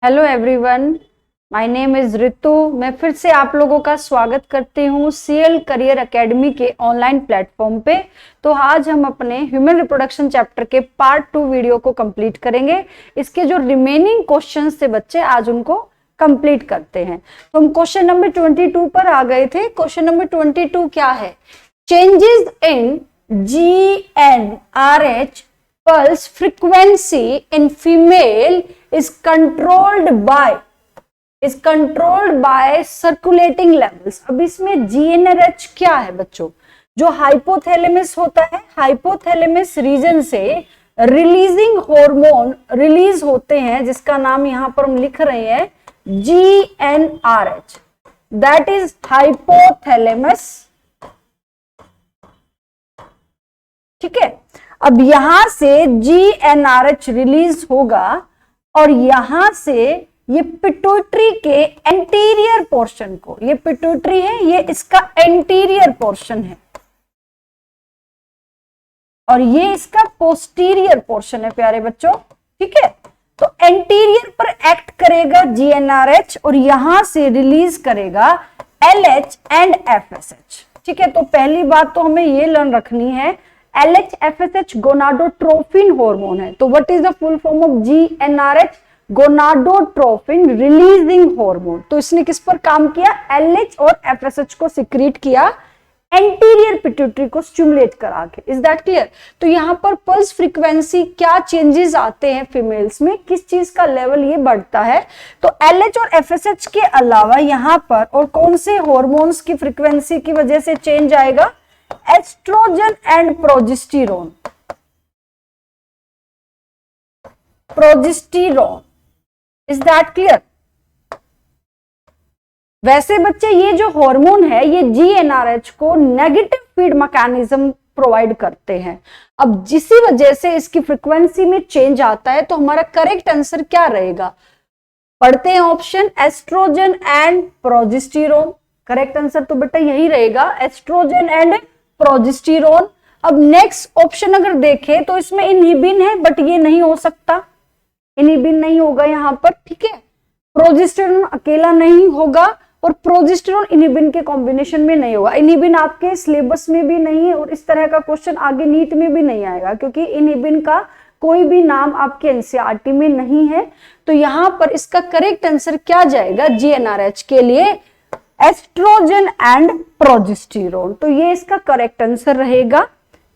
Hello everyone, my name is Ritu. मैं फिर से आप लोगों का स्वागत करती हूँ सीएल करियर एकेडमी के ऑनलाइन प्लेटफॉर्म पे। तो आज हम अपने ह्यूमन रिप्रोडक्शन चैप्टर के पार्ट 2 वीडियो को कंप्लीट करेंगे। इसके जो रिमेनिंग क्वेश्चंस थे बच्चे, आज उनको कंप्लीट करते हैं। तो हम क्वेश्चन नंबर 22 पर आ गए थे। क्वेश्चन नंबर 22 क्या है? Changes in GnRH pulse frequency in female is controlled by circulating levels। अब इसमें GnRH क्या है बच्चों? जो हाइपोथैलेमस होता है, हाइपोथैलेमस रीजन से रिलीजिंग हार्मोन रिलीज होते हैं, जिसका नाम यहां पर हम लिख रहे हैं GnRH, दैट इज हाइपोथैलेमस। ठीक है, अब यहां से GnRH रिलीज होगा और यहां से ये पिट्यूटरी के एंटीरियर पोर्शन को, ये पिट्यूटरी है, ये इसका एंटीरियर पोर्शन है और ये इसका पोस्टीरियर पोर्शन है प्यारे बच्चों। ठीक है, तो एंटीरियर पर एक्ट करेगा GnRH और यहां से रिलीज करेगा LH एंड FSH। ठीक है, तो पहली बात तो हमें ये लर्न रखनी है, LH FSH गोनाडोट्रोफिन हार्मोन है। तो what is the full form of GnRH? Gonadotrophin releasing hormone. तो इसने किस पर काम किया? LH और FSH को सिक्रीट किया एंटीरियर पिट्यूटरी को स्टिमुलेट करा के। Is that clear? तो यहां पर पल्स फ्रीक्वेंसी क्या चेंजेस आते हैं फीमेल्स में, किस चीज का लेवल ये बढ़ता है? तो LH और FSH के अलावा यहां पर और कौन से हार्मोन्स की फ्रीक्वेंसी की वजह से चेंज आएगा? Oestrogen and progesterone. Is that clear? वैसे बच्चे ये जो हार्मोन है ये GnRH को नेगेटिव फीड मैकेनिज्म प्रोवाइड करते हैं। अब जिसी वजह से इसकी फ्रीक्वेंसी में चेंज आता है, तो हमारा करेक्ट आंसर क्या रहेगा? पढ़ते हैं option, oestrogen and progesterone. Correct answer तो बेटा यही रहेगा, एस्ट्रोजन एंड प्रोजेस्टेरोन। अब नेक्स्ट ऑप्शन अगर देखें तो इसमें इनहिबिन है, बट ये नहीं हो सकता, इनहिबिन नहीं होगा यहां पर। ठीक है, प्रोजेस्टेरोन अकेला नहीं होगा और प्रोजेस्टेरोन इनहिबिन के कॉम्बिनेशन में नहीं होगा। इनहिबिन आपके सिलेबस में भी नहीं है और इस तरह का क्वेश्चन आगे नीट में भी नहीं आएगा, क्योंकि इनहिबिन का कोई भी नाम आपके एनसीईआरटी में नहीं है। तो यहां पर इसका करेक्ट आंसर क्या जाएगा GnRH के लिए? Oestrogen and progesterone. तो ये इसका करेक्ट आंसर रहेगा।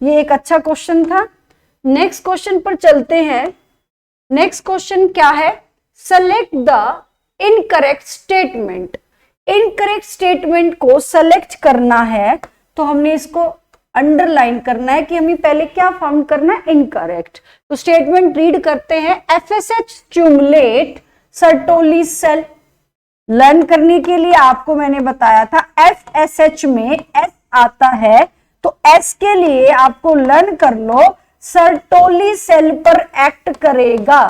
ये एक अच्छा क्वेश्चन था। नेक्स्ट क्वेश्चन पर चलते हैं। नेक्स्ट क्वेश्चन क्या है? Select the incorrect statement. Incorrect statement को सेलेक्ट करना है, तो हमने इसको अंडरलाइन करना है कि हमें पहले क्या फाउंड करना है? इनकरेक्ट। तो स्टेटमेंट रीड करते हैं, FSH stimulate Sertoli cell. Learn करने के लिए आपको मैंने बताया था FSH में S आता है, तो S के लिए आपको लर्न कर लो, सर्टोली सेल पर एक्ट करेगा।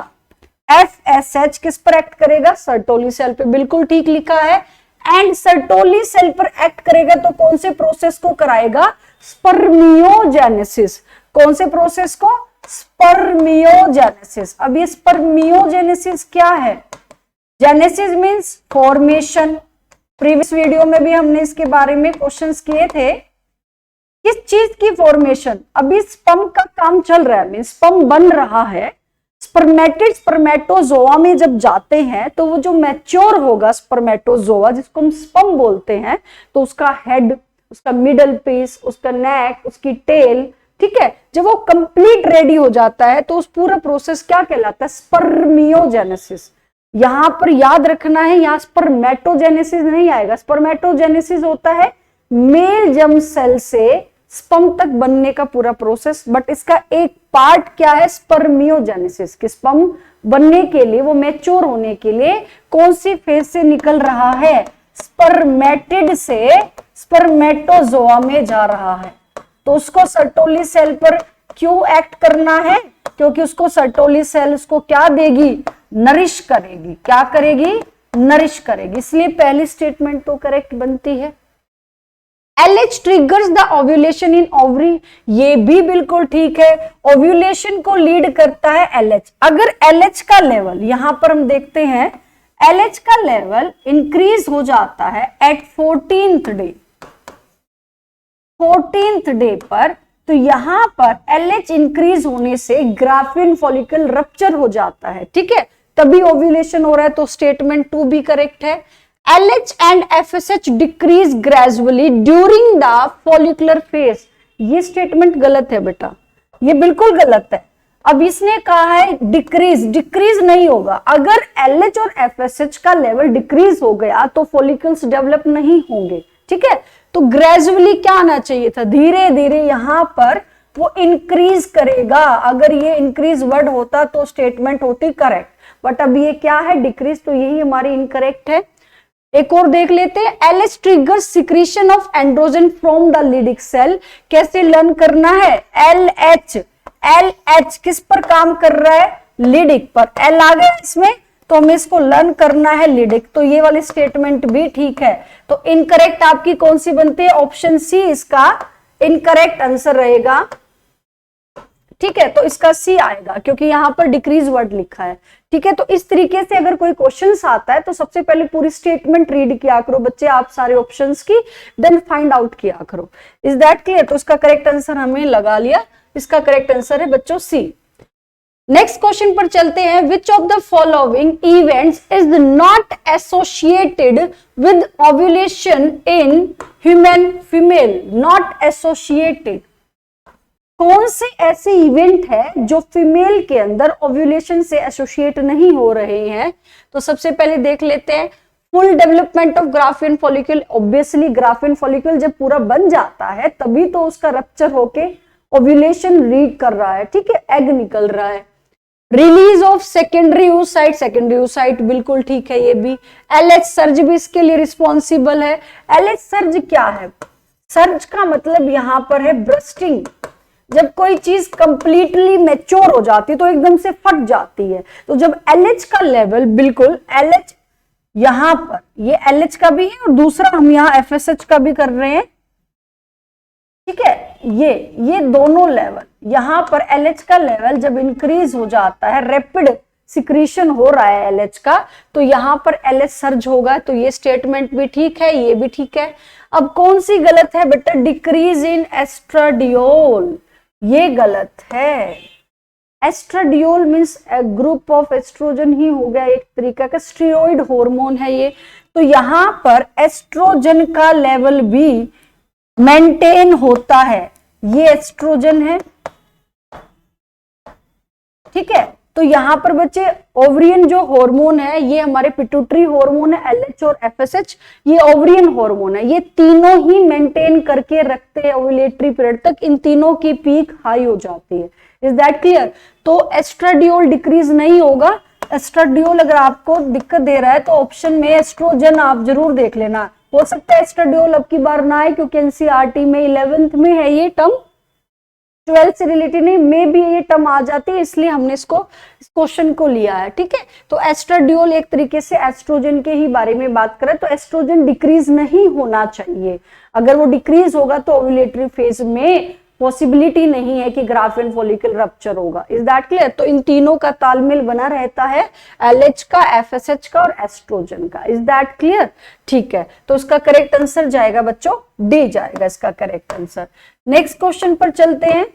FSH किस पर एक्ट करेगा? सर्टोली सेल पे। बिल्कुल ठीक लिखा है। एंड सर्टोली सेल पर एक्ट करेगा तो कौन से प्रोसेस को कराएगा? स्पर्मियोजेनेसिस। कौन से प्रोसेस को? स्पर्मियोजेनेसिस। अब ये स्पर्मियोजेनेसिस क्या है? Genesis means formation. Previous video में भी हमने इसके बारे में क्वेश्चंस किए थे। किस चीज की फॉर्मेशन? अभी स्पर्म का काम चल रहा है, मीन्स स्पर्म बन रहा है। स्पर्मेटिड स्पर्मेटोजोआ में जब जाते हैं तो वो जो मैच्योर होगा स्पर्मेटोजोआ, जिसको हम स्पर्म बोलते हैं, तो उसका हेड, उसका मिडल पीस, उसका नेक, उसकी टेल, ठीक है, जब वो कंप्लीट रेडी हो जाता है तो उस पूरा प्रोसेस क्या कहलाता है? स्पर्मियोजेनेसिस। यहां पर याद रखना है, यहां स्पर्मेटोजेनेसिस नहीं आएगा। स्पर्मेटोजेनेसिस होता है मेल जर्म सेल से स्पर्म तक बनने का पूरा प्रोसेस, बट इसका एक पार्ट क्या है? स्पर्मियोजेनेसिस। कि स्पर्म बनने के लिए, वो मैच्योर होने के लिए कौन सी फेज से निकल रहा है? स्पर्मेटिड से स्पर्मेटोजोआ में जा रहा है। तो उसको सर्टोली सेल पर क्यों एक्ट करना है? क्योंकि उसको सर्टोली सेल उसको क्या देगी? नरिश करेगी। क्या करेगी? नरिश करेगी। इसलिए पहली स्टेटमेंट तो करेक्ट बनती है। LH triggers the ovulation in ovary, ये भी बिल्कुल ठीक है। ओव्यूलेशन को लीड करता है LH। अगर LH का लेवल, यहां पर हम देखते हैं LH का लेवल इंक्रीज हो जाता है eight 14th day, 14th day पर। तो यहां पर LH इंक्रीज होने से ग्राफिन फॉलिकल रप्चर हो जाता है, ठीक है, तभी ओव्यूलेशन हो रहा है। तो स्टेटमेंट 2 भी करेक्ट है। LH and FSH decrease gradually during the follicular phase, ये स्टेटमेंट गलत है बेटा, ये बिल्कुल गलत है। अब इसने कहा है डिक्रीज, डिक्रीज नहीं होगा। अगर LH और FSH का लेवल डिक्रीज हो गया तो फॉलिकल्स डेवलप नहीं होंगे, ठीक है। तो ग्रेजुअली क्या आना चाहिए था, धीरे धीरे यहां पर वो इंक्रीज करेगा। अगर ये इंक्रीज वर्ड होता तो स्टेटमेंट होती करेक्ट, बट अब ये क्या है, डिक्रीज, तो यही हमारी इनकरेक्ट है। एक और देख लेते हैं, LH triggers secretion of androgen from the Leydig cell. कैसे लर्न करना है, LH किस पर काम कर रहा है, लिडिक पर, L आ गया इसमें, तो हमें इसको लर्न करना है लिडिक। तो ये वाली स्टेटमेंट भी ठीक है। तो इनकरेक्ट आपकी कौन सी बनती है, ऑप्शन सी इसका इनकरेक्ट आंसर रहेगा, ठीक है। तो इसका सी आएगा क्योंकि यहां पर डिक्रीज वर्ड लिखा है, ठीक है। तो इस तरीके से अगर कोई क्वेश्चन आता है तो सबसे पहले पूरी स्टेटमेंट रीड किया करो बच्चे, आप सारे ऑप्शंस की, देन फाइंड आउट किया करो। Is that clear? तो इसका करेक्ट आंसर हमने लगा लिया, इसका करेक्ट आंसर है बच्चों सी। नेक्स्ट क्वेश्चन पर चलते हैं, which of the following events is not associated with ovulation in human female, not associated. कौन से ऐसे इवेंट है जो फीमेल के अंदर ओव्यूलेशन से एसोसिएट नहीं हो रहे हैं? तो सबसे पहले देख लेते हैं, full development of graphene follicle. Obviously graphene follicle जब पूरा बन जाता है तभी तो उसका रप्चर होके ओव्यूलेशन लीड कर रहा है, ठीक है, एग निकल रहा है। Release of secondary oocyte, secondary oocyte बिल्कुल ठीक है ये भी। LH सर्ज भी इसके लिए रिस्पॉन्सिबल है। LH सर्ज क्या है, सर्ज का मतलब यहां पर है ब्रस्टिंग। जब कोई चीज कंप्लीटली मैच्योर हो जाती है तो एकदम से फट जाती है। तो जब LH का लेवल बिल्कुल, LH यहां पर, ये LH का भी है और दूसरा हम यहां FSH का भी कर रहे हैं, ठीक है। ये दोनों लेवल, यहां पर LH का लेवल जब इंक्रीज हो जाता है, रैपिड सिक्रीशन हो रहा है LH का, तो यहां पर LH सर्ज होगा। तो ये स्टेटमेंट भी ठीक है, ये भी ठीक है। अब कौन सी गलत है बेटा, डिक्रीज इन एस्ट्राडियोल, ये गलत है। Oestradiol means group of oestrogen ही हो गया, एक तरीका का स्टीरॉयड हार्मोन है ये। तो यहां पर एस्ट्रोजन का लेवल भी मेंटेन होता है, ये एस्ट्रोजन है, ठीक है। तो यहां पर बच्चे ओवरियन जो हार्मोन है ये हमारे पिट्यूटरी हार्मोन है, LH और FSH, ये ओवरियन हार्मोन है। ये तीनों ही मेंटेन करके रखते हैं ओव्यूलेटरी पीरियड तक, इन तीनों की पीक हाई हो जाती है। Is that clear? तो एस्ट्राडियोल डिक्रीज नहीं होगा। एस्ट्राडियोल अगर आपको दिक्कत दे रहा है तो ऑप्शन में एस्ट्रोजन आप जरूर देख लेना। हो सकता है एस्ट्राडियोल अब की बार ना आए क्योंकि NCERT में 11th में है ये टर्म, 12th से रिलेटेड नहीं, मे भी ये टर्म आ जाती है, इसलिए हमने इसको, इस क्वेश्चन को लिया है, ठीक है। तो एस्ट्राडियोल एक तरीके से एस्ट्रोजन के ही बारे में बात करें तो एस्ट्रोजन डिक्रीज नहीं होना चाहिए। अगर वो डिक्रीज होगा तो ओव्यूलेटरी फेज में पॉसिबिलिटी नहीं है कि ग्राफिन फॉलिकल रप्चर होगा। Is that clear? तो इन तीनों का तालमेल बना रहता है, LH का, FSH का और एस्ट्रोजन का। Is that clear? ठीक है, तो उसका करेक्ट आंसर जाएगा बच्चों डी जाएगा इसका करेक्ट आंसर। नेक्स्ट क्वेश्चन पर चलते हैं,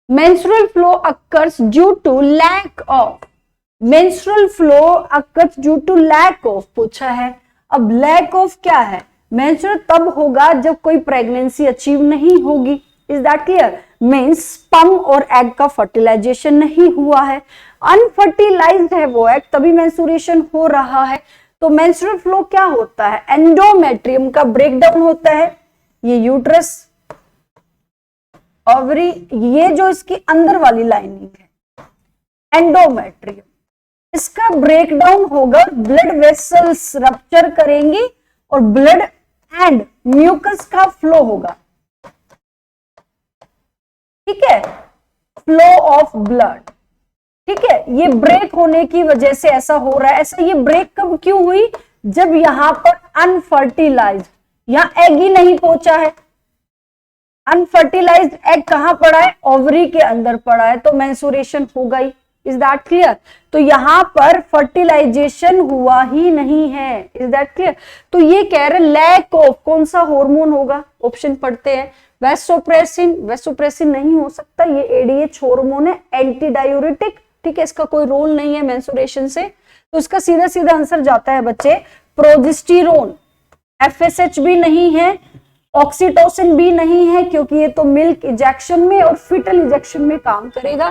menstrual flow occurs due to lack of, menstrual flow occurs due to lack of पूछा है। अब lack of क्या है, मेंस्ट्रुअल तब होगा जब कोई प्रेगनेंसी अचीव नहीं होगी। Is that clear? Means sperm और एग का फर्टिलाइजेशन नहीं हुआ है, अनफर्टिलाइज्ड है वो एग, तभी मेंस्ट्रुएशन हो रहा है। तो मेंस्ट्रुअल फ्लो क्या होता है, एंडोमेट्रियम का ब्रेकडाउन होता है, ये यूट्रस, ओवरी, ये जो इसकी अंदर वाली लाइनिंग है एंडोमेट्रियम, इसका ब्रेकडाउन होगा, ब्लड वेसल्स रप्चर करेंगी और ब्लड एंड म्यूकस का फ्लो होगा, ठीक है, फ्लो ऑफ ब्लड, ठीक है। ये ब्रेक होने की वजह से ऐसा हो रहा है। ऐसा ये ब्रेक कब क्यों हुई, जब यहां पर अनफर्टिलाइज्ड, यहां एग ही नहीं पहुंचा है, अनफर्टिलाइज्ड एग कहां पड़ा है, ओवरी के अंदर पड़ा है, तो मेंस्ट्रुएशन हो गई। Is that clear? तो यहाँ पर फर्टिलाइजेशन हुआ ही नहीं है, इज दैट क्लियर? तो ये कह रहे लैक ऑफ कौन सा हार्मोन होगा, ऑप्शन पढ़ते हैं, वेसोप्रेसिन, वेसोप्रेसिन नहीं हो सकता, ये एडीएच हार्मोन है, एंटी डायूरेटिक, ठीक है, इसका कोई रोल नहीं है मेंस्ट्रुएशन से, तो इसका सीधा सीधा आंसर जाता है बच्चे प्रोजेस्टेरोन। एफएसएच भी नहीं है, ऑक्सीटोसिन भी नहीं है, क्योंकि ये तो मिल्क इंजेक्शन में और फीटल इंजेक्शन में काम करेगा,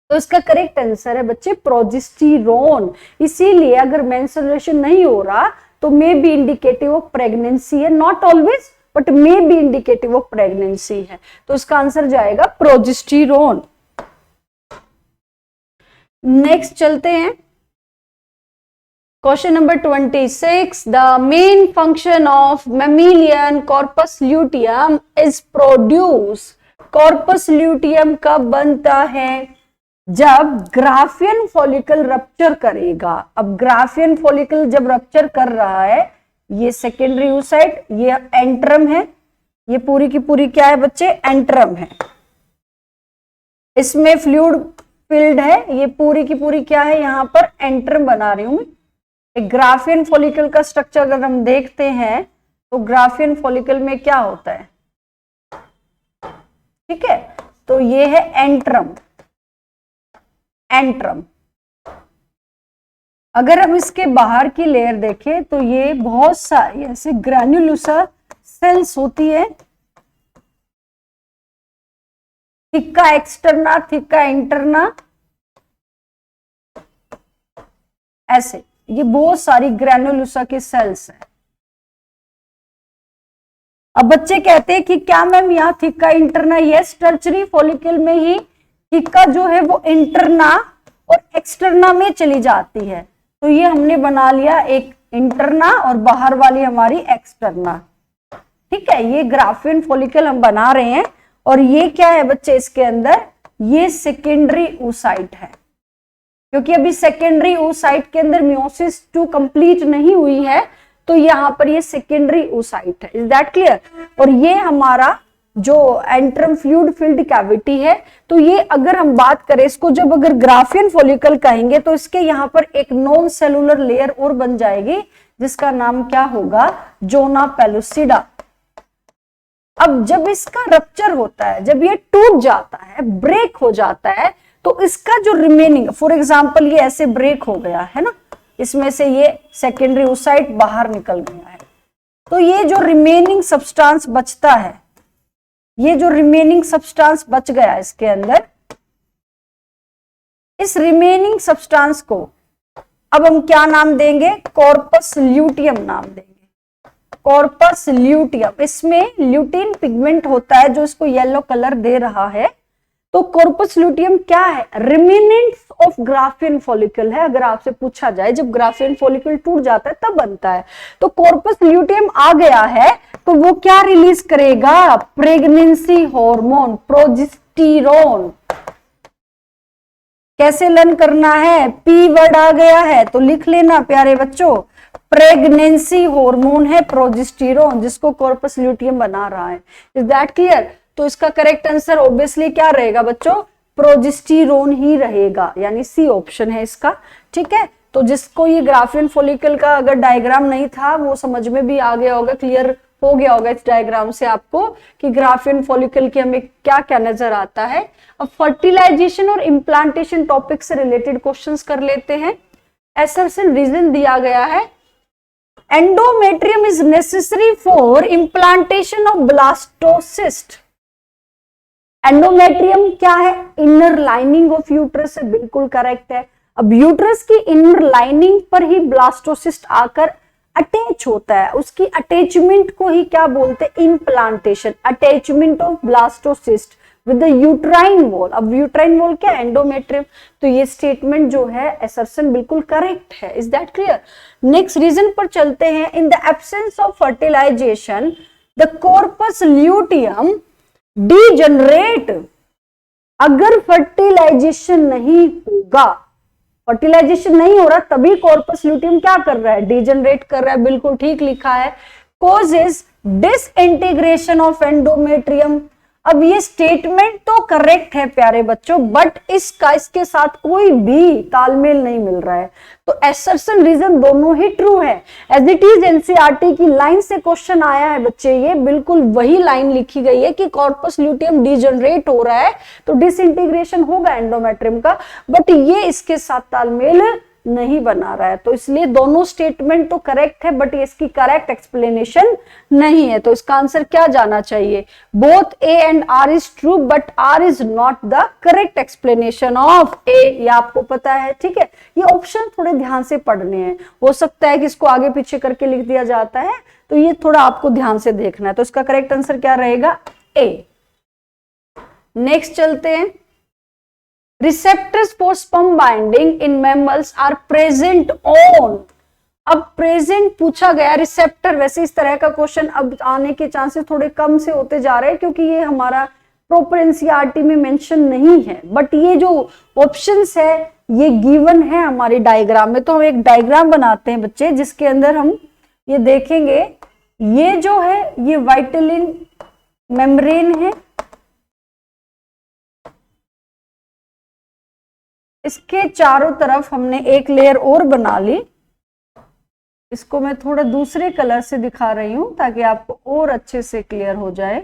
तो इसका करेक्ट आंसर है बच्चे प्रोजेस्टेरोन। इसीलिए अगर मेंस्ट्रुएशन नहीं हो रहा तो may be indicative of pregnancy है, not always but may be indicative of pregnancy है, तो इसका आंसर जाएगा प्रोजेस्टेरोन। नेक्स्ट चलते हैं, question number 26, the main function of mammalian corpus luteum is produce. Corpus luteum कब बनता है? जब ग्राफियन फॉलिकल रप्चर करेगा। अब ग्राफियन फॉलिकल जब रप्चर कर रहा है, ये सेकेंडरी oocyte, ये एंट्रम है, ये पूरी की पूरी क्या है बच्चे, एंट्रम है, इसमें फ्लूइड फिल्ड है, ये पूरी की पूरी क्या है, यहां पर एंट्रम बना रही हूं मैं। एक ग्राफियन फॉलिकल का स्ट्रक्चर अगर हम देखते हैं तो ग्राफियन फॉलिकल में क्या होता है, ठीक है, तो ये है एंट्रम, एंट्रम। अगर हम इसके बाहर की लेयर देखें तो ये बहुत सारी ऐसे ग्रैन्युलोसा सेल्स होती है, थिक्का एक्सटर्ना, थिक्का इंटरना, ऐसे ये बहुत सारी ग्रैन्युलोसा की सेल्स हैं। अब बच्चे कहते हैं कि क्या मैम यहाँ थिक्का इंटरना, यस, टर्चरी फॉलिकल में ही थिक्का जो है वो इंटरना और एक्सटर्ना में चली जाती है, तो ये हमने बना लिया एक इंटरना और बाहर वाली हमारी एक्सटर्ना, ठीक है, ये ग्राफियन फॉलिकल हम बना रहे हैं। और ये क्या है बच्चे, इसके अंदर ये सेकेंडरी oocyte है, क्योंकि अभी सेकेंडरी oocyte के अंदर मियोसिस 2 कंप्लीट नहीं हुई है, तो यहाँ पर ये सेकेंडरी oocyte है, इज दैट क्लियर? और ये हमारा जो एंट्रम फ्लूइड फिल्ड कैविटी है, तो ये अगर हम बात करें इसको, जब अगर ग्राफियन फॉलिकल कहेंगे तो इसके यहाँ पर एक नॉन सेलुलर लेयर और बन जाएगी, जिसका नाम क्या होगा, जोना पेलुसिडा। अब जब इसका रप्चर होता है, जब ये टूट जाता है, ब्रेक हो जाता है, तो इसका जो रिमेनिंग, फॉर एग्जांपल ये ऐसे ब्रेक हो गया है ना, इसमें से ये सेकेंडरी oocyte बाहर निकल गया है, तो ये जो रिमेनिंग सब्सटेंस बचता है, ये जो रिमेनिंग सब्सटेंस बच गया इसके अंदर, इस रिमेनिंग सब्सटेंस को अब हम क्या नाम देंगे, कॉर्पस ल्यूटियम नाम देंगे, कॉर्पस ल्यूटियम। इसमें ल्यूटीन पिगमेंट होता है जो इसको येलो कलर दे रहा है, तो कॉर्पस ल्यूटियम क्या है, रिमेनेंट्स ऑफ ग्राफियन फॉलिकल है। अगर आपसे पूछा जाए जब ग्राफियन फॉलिकल टूट जाता है तब बनता है, तो कॉर्पस ल्यूटियम आ गया है, तो वो क्या रिलीज करेगा, प्रेगनेंसी हार्मोन प्रोजेस्टेरोन। कैसे लर्न करना है, पी वर्ड आ गया है तो लिख लेना प्यारे बच्चों, प्रेगनेंसी हार्मोन है प्रोजेस्टेरोन, जिसको कॉर्पस ल्यूटियम बना रहा है, इज दैट क्लियर? तो इसका करेक्ट आंसर ऑब्वियसली क्या रहेगा बच्चों, प्रोजेस्टेरोन ही रहेगा, यानी सी ऑप्शन है इसका, ठीक है। तो जिसको ये ग्राफियन फॉलिकल का अगर डायग्राम नहीं था वो समझ में भी आ गया होगा, क्लियर हो गया होगा इस डायग्राम से आपको कि ग्राफियन फॉलिकल की हमें क्या क्या नजर आता है। अब फर्टिलाइजेशन और इम्प्लांटेशन टॉपिक से रिलेटेड क्वेश्चंस कर लेते हैं। एसर्शन रीजन दिया गया है, endometrium is necessary for implantation of blastocyst. Endometrium क्या है, इनर लाइनिंग ऑफ यूट्रस है, बिल्कुल करेक्ट है। अब यूट्रस की इनर लाइनिंग पर ही ब्लास्टोसिस्ट आकर अटैच होता है, उसकी अटैचमेंट को ही क्या बोलते हैं, implantation, attachment of blastocyst with the uterine wall. अब यूट्राइन वॉल क्या, एंडोमेट्रियम। तो ये स्टेटमेंट जो है असर्शन बिल्कुल करेक्ट है, is that clear? Next reason पर चलते हैं। In the absence of fertilisation the corpus luteum degenerate. अगर फर्टिलाइजेशन नहीं होगा, फर्टिलाइजेशन नहीं हो रहा, तभी कॉर्पस ल्यूटियम क्या कर रहा है, डीजनरेट कर रहा है, बिल्कुल ठीक लिखा है। Causes disintegration of endometrium. अब ये स्टेटमेंट तो करेक्ट है प्यारे बच्चों, बट इसके साथ कोई भी तालमेल नहीं मिल रहा है। तो असर्शन रीजन दोनों ही ट्रू है। एज इट इज एनसीईआरटी की लाइन से क्वेश्चन आया है बच्चे, ये बिल्कुल वही लाइन लिखी गई है कि कॉर्पस ल्यूटियम डिजनरेट हो रहा है तो डिसइंटीग्रेशन होगा एंडोमेट्रियम का, बट ये इसके साथ तालमेल नहीं बना रहा है। तो इसलिए दोनों स्टेटमेंट तो करेक्ट है, बट इसकी करेक्ट एक्सप्लेनेशन नहीं है। तो इसका आंसर क्या जाना चाहिए? Both A and R is true but R is not the correct explanation of A. ये आपको पता है, ठीक है। ये ऑप्शन थोड़े ध्यान से पढ़ने हैं, हो सकता है कि इसको आगे पीछे करके लिख दिया जाता है, तो ये थोड़ा आपको ध्यान से देखना है। तो इसका करेक्ट आंसर क्या रहेगा? ए। नेक्स्ट चलते हैं। Receptors for sperm binding in mammals are present on। अब प्रेजेंट पूछा गया रिसेप्टर, वैसे इस तरह का क्वेश्चन अब आने के चांसेस थोड़े कम से होते जा रहे हैं क्योंकि ये हमारा प्रॉपर एनसीईआरटी में मेंशन नहीं है, बट ये जो ऑप्शंस है ये गिवन है हमारी डायग्राम में। तो हम एक डायग्राम बनाते हैं बच्चे, जिसके अंदर हम ये देखेंगे, ये जो है ये वाइटलिन मेम्ब्रेन है, इसके चारों तरफ हमने एक लेयर और बना ली। इसको मैं थोड़ा दूसरे कलर से दिखा रही हूं ताकि आपको और अच्छे से क्लियर हो जाए,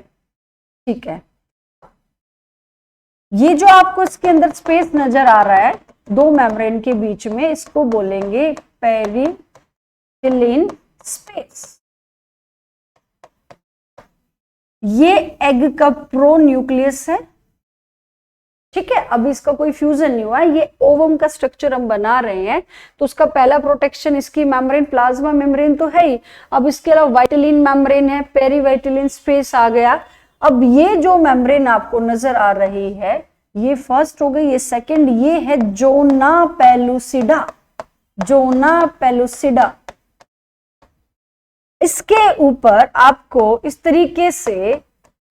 ठीक है। ये जो आपको इसके अंदर स्पेस नजर आ रहा है दो मेम्ब्रेन के बीच में, इसको बोलेंगे पेरिथिलिन स्पेस। ये एग का प्रो न्यूक्लियस है, ठीक है। अभी इसका कोई फ्यूजन नहीं हुआ है, ये ओवम का स्ट्रक्चर हम बना रहे हैं, तो उसका पहला प्रोटेक्शन इसकी मेम्ब्रेन, प्लाज्मा मेम्ब्रेन तो है ही। अब इसके अलावा वाइटलिन मेम्ब्रेन है, पेरीवाइटलिन स्पेस आ गया। अब ये जो मेम्ब्रेन आपको नजर आ रही है, ये फर्स्ट हो गई, ये सेकंड, ये है जोना पेलुसिडा। जोना पेलुसिडा, इसके ऊपर आपको इस तरीके से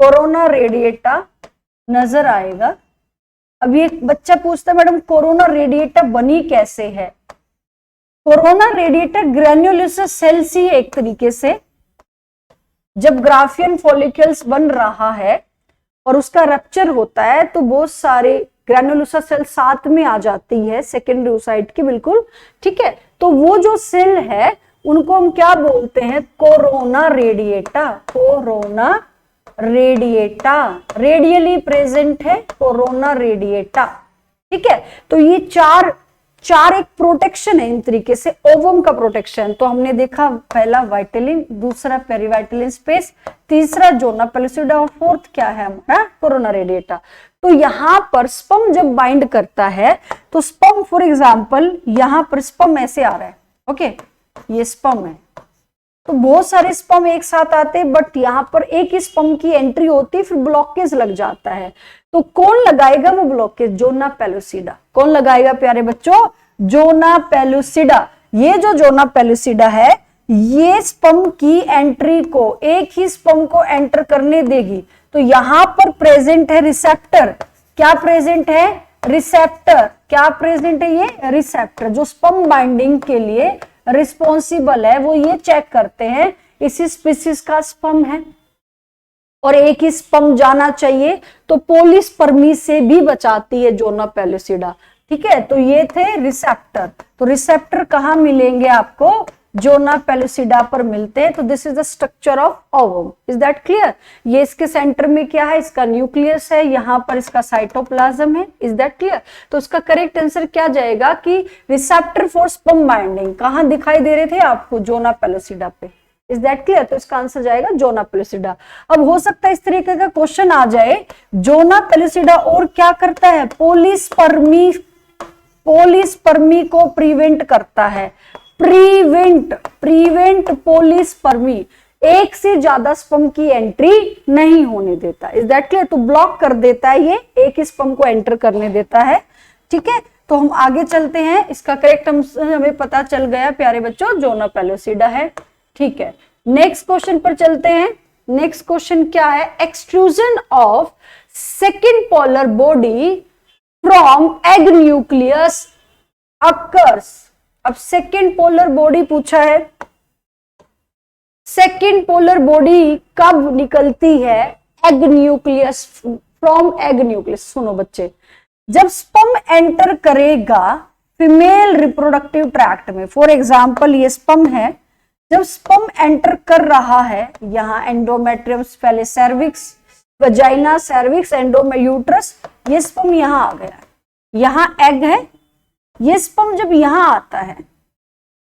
कोरोना रेडिएटा नजर आएगा। अब ये बच्चा पूछता है मैडम कोरोना रेडिएटा बनी कैसे है? कोरोना रेडिएटा ग्रैन्युलोसस सेल सी एक तरीके से, जब ग्राफियन फॉलिकल्स बन रहा है और उसका रप्चर होता है तो बहुत सारे ग्रैन्युलोसस सेल साथ में आ जाती है सेकेंडरी ओसाइट की, बिल्कुल ठीक है। तो वो जो सेल है उनको हम क्या बोलते हैं? Corona radiata. Corona radiata, radially present है कोरोना रेडिएटा, ठीक है। तो ये चार एक प्रोटेक्शन है इन तरीके से, ओवम का प्रोटेक्शन। तो हमने देखा पहला वाइटलिन, दूसरा पेरीवाइटलिन स्पेस, तीसरा जोना पेलुसिडा और फोर्थ क्या है हमारा? Corona radiata. तो यहां पर स्पर्म जब बाइंड करता है तो स्पर्म, फॉर एग्जांपल यहां पर स्पर्म ऐसे आ रहा है, ओके, ये स्पर्म है, तो बहुत सारे स्पर्म एक साथ आते हैं, बट यहाँ पर एक ही स्पर्म की एंट्री होती है, फिर ब्लॉकेज लग जाता है। तो कौन लगाएगा वो ब्लॉकेज? Zona pellucida. कौन लगाएगा प्यारे बच्चों? Zona pellucida. ये जो जोना पेलुसिडा है ये स्पर्म की एंट्री को, एक ही स्पर्म को एंटर करने देगी। तो यहां पर प्रेजेंट है रिसेप्टर। क्या प्रेजेंट है? रिसेप्टर। क्या प्रेजेंट है? ये रिसेप्टर जो स्पर्म बाइंडिंग के लिए रिस्पॉन्सिबल है, वो ये चेक करते हैं इसी स्पीसीज का स्पर्म है और एक ही स्पर्म जाना चाहिए, तो पोलिस्पर्मी से भी बचाती है जोना पेलुसिडा, ठीक है। तो ये थे रिसेप्टर। तो रिसेप्टर कहां मिलेंगे आपको? जोना पेलुसिडा पर मिलते हैं। तो this is the structure of ovum. Is that clear? ये इसके सेंटर में क्या है? इसका न्यूक्लियस है, यहां पर इसका साइटोप्लाज्म है। Is that clear? तो इसका करेक्ट आंसर क्या जाएगा कि रिसेप्टर फॉर स्पर्म बाइंडिंग कहां दिखाई दे रहे थे आपको? जोना पेलुसिडा पे। Is that clear? तो इसका आंसर जाएगा जोना पेलुसिडा। अब हो सकता है इस तरीके का क्वेश्चन आ जाए, जोना पेलुसिडा और क्या करता है? पोलिस्पर्मी को प्रिवेंट करता है। प्रिवेंट पोलिस्पर्मी, एक से ज्यादा स्पर्म की एंट्री नहीं होने देता। Is that clear? तो ब्लॉक कर देता है, ये एक ही स्पर्म को एंटर करने देता है, ठीक है। तो हम आगे चलते हैं। इसका करेक्ट हमें पता चल गया प्यारे बच्चों, जोना पेलुसिडा है, ठीक है। नेक्स्ट क्वेश्चन पर चलते हैं। नेक्स्ट क्वेश्चन क्या है? Extrusion of second polar body from egg nucleus occurs. अब सेकेंड पोलर बॉडी पूछा है, सेकेंड पोलर बॉडी कब निकलती है? Egg nucleus, from egg nucleus. सुनो बच्चे, जब स्पर्म एंटर करेगा फीमेल रिप्रोडक्टिव ट्रैक्ट में, फॉर एग्जाम्पल ये स्पर्म है, जब स्पर्म एंटर कर रहा है, यहाँ एंडोमेट्रियम, पहले सर्विक्स, वजाइना, सर्विक्स, एंडोमेट्रियस, ये स्पर्म यहाँ आ गया, यहाँ एग है, ये स्पर्म जब यहाँ आता है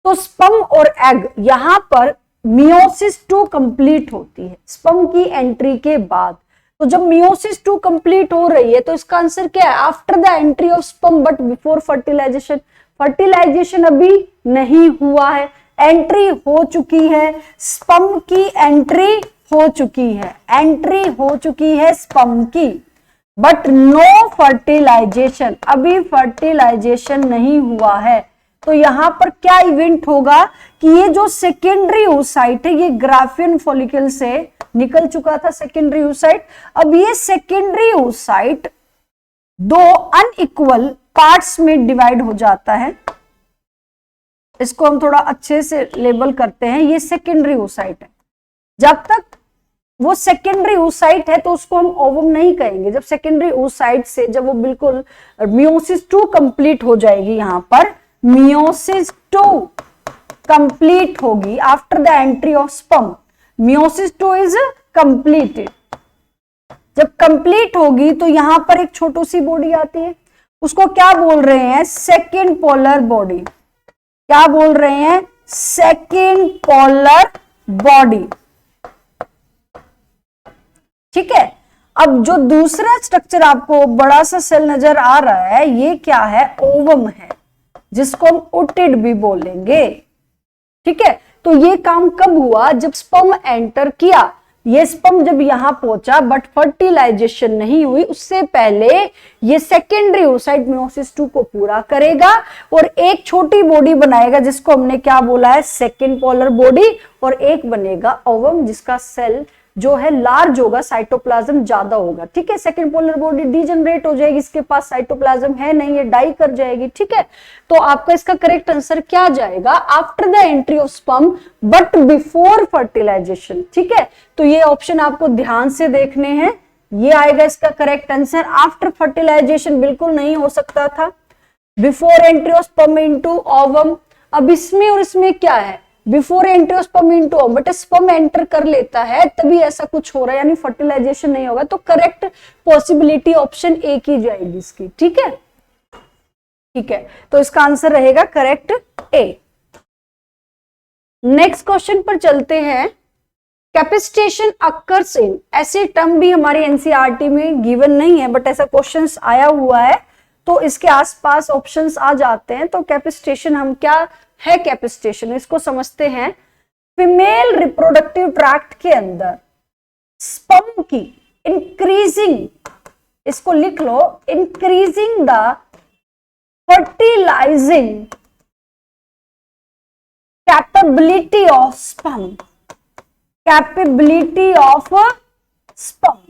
तो स्पर्म और एग यहाँ पर मियोसिस 2 कंप्लीट होती है स्पर्म की एंट्री के बाद। तो जब मियोसिस 2 कंप्लीट हो रही है तो इसका आंसर क्या है? After the entry of sperm but before fertilisation. Fertilisation अभी नहीं हुआ है, एंट्री हो चुकी है, स्पर्म की एंट्री हो चुकी है, एंट्री हो चुकी है स्पर्म की, बट नो फर्टिलाइजेशन, अभी फर्टिलाइजेशन नहीं हुआ है। तो यहां पर क्या इवेंट होगा कि ये जो सेकेंडरी oocyte है, ये ग्राफियन फॉलिकल से निकल चुका था सेकेंडरी oocyte, अब ये सेकेंडरी oocyte 2 अनइक्वल पार्ट्स में डिवाइड हो जाता है। इसको हम थोड़ा अच्छे से लेबल करते हैं, ये सेकेंडरी oocyte है। जब तक वो सेकेंडरी oocyte है तो उसको हम ओवम नहीं कहेंगे। जब सेकेंडरी oocyte से जब वो बिल्कुल मियोसिस 2 कंप्लीट हो जाएगी, यहां पर मियोसिस 2 कंप्लीट होगी after the entry of sperm, meiosis 2 is completed. जब कंप्लीट होगी तो यहां पर एक छोटी सी बॉडी आती है, उसको क्या बोल रहे हैं? Second polar body. क्या बोल रहे हैं? Second polar body. ठीक है, अब जो दूसरा स्ट्रक्चर आपको बड़ा सा सेल नजर आ रहा है, ये क्या है? ओवम है, जिसको हम ओटिड भी बोलेंगे। ठीक है, तो ये काम कब हुआ? जब स्पर्म एंटर किया, ये स्पर्म जब यहां पहुंचा बट फर्टिलाइजेशन नहीं हुई, उससे पहले ये सेकेंडरी oocyte मियोसिस 2 को पूरा करेगा और एक छोटी बॉडी बनाएगा जिसको हमने क्या बोला है? सेकेंड पोलर बॉडी, और एक बनेगा ओवम जिसका सेल जो है लार्ज होगा, साइटोप्लाज्म ज्यादा होगा। ठीक है, सेकेंड पोलर बॉडी डीजनरेट हो जाएगी, इसके पास साइटोप्लाज्म है नहीं, ये डाई कर जाएगी। ठीक है, तो आपका इसका करेक्ट आंसर क्या जाएगा? After the entry of sperm but before fertilisation. ठीक है, तो ये ऑप्शन आपको ध्यान से देखने हैं, ये आएगा इसका करेक्ट आंसर। आफ्टर फर्टिलाइजेशन बिल्कुल नहीं हो सकता था, before entry of sperm into ovum. अब इसमें और इसमें क्या है? Before entry of sperm into ovum, but sperm enter कर लेता है तभी ऐसा कुछ हो रहा है, यानी फर्टिलाइजेशन नहीं होगा। तो करेक्ट पॉसिबिलिटी ऑप्शन ए की जाएगी इसकी। ठीक है, ठीक है, तो इसका आंसर रहेगा करेक्ट ए। नेक्स्ट क्वेश्चन पर चलते हैं। कैपेसिटेशन अकर्स इन, ऐसे टर्म भी हमारी एनसीईआरटी में गिवन नहीं है बट ऐसा क्वेश्चंस आया हुआ है, तो इसके आसपास ऑप्शंस आ जाते हैं। तो कैपेसिटेशन हम क्या है? कैपेसिटेशन इसको समझते हैं। फीमेल रिप्रोडक्टिव ट्रैक्ट के अंदर स्पर्म की इंक्रीजिंग, इसको लिख लो, increasing the fertilising capability of sperm, capability of sperm.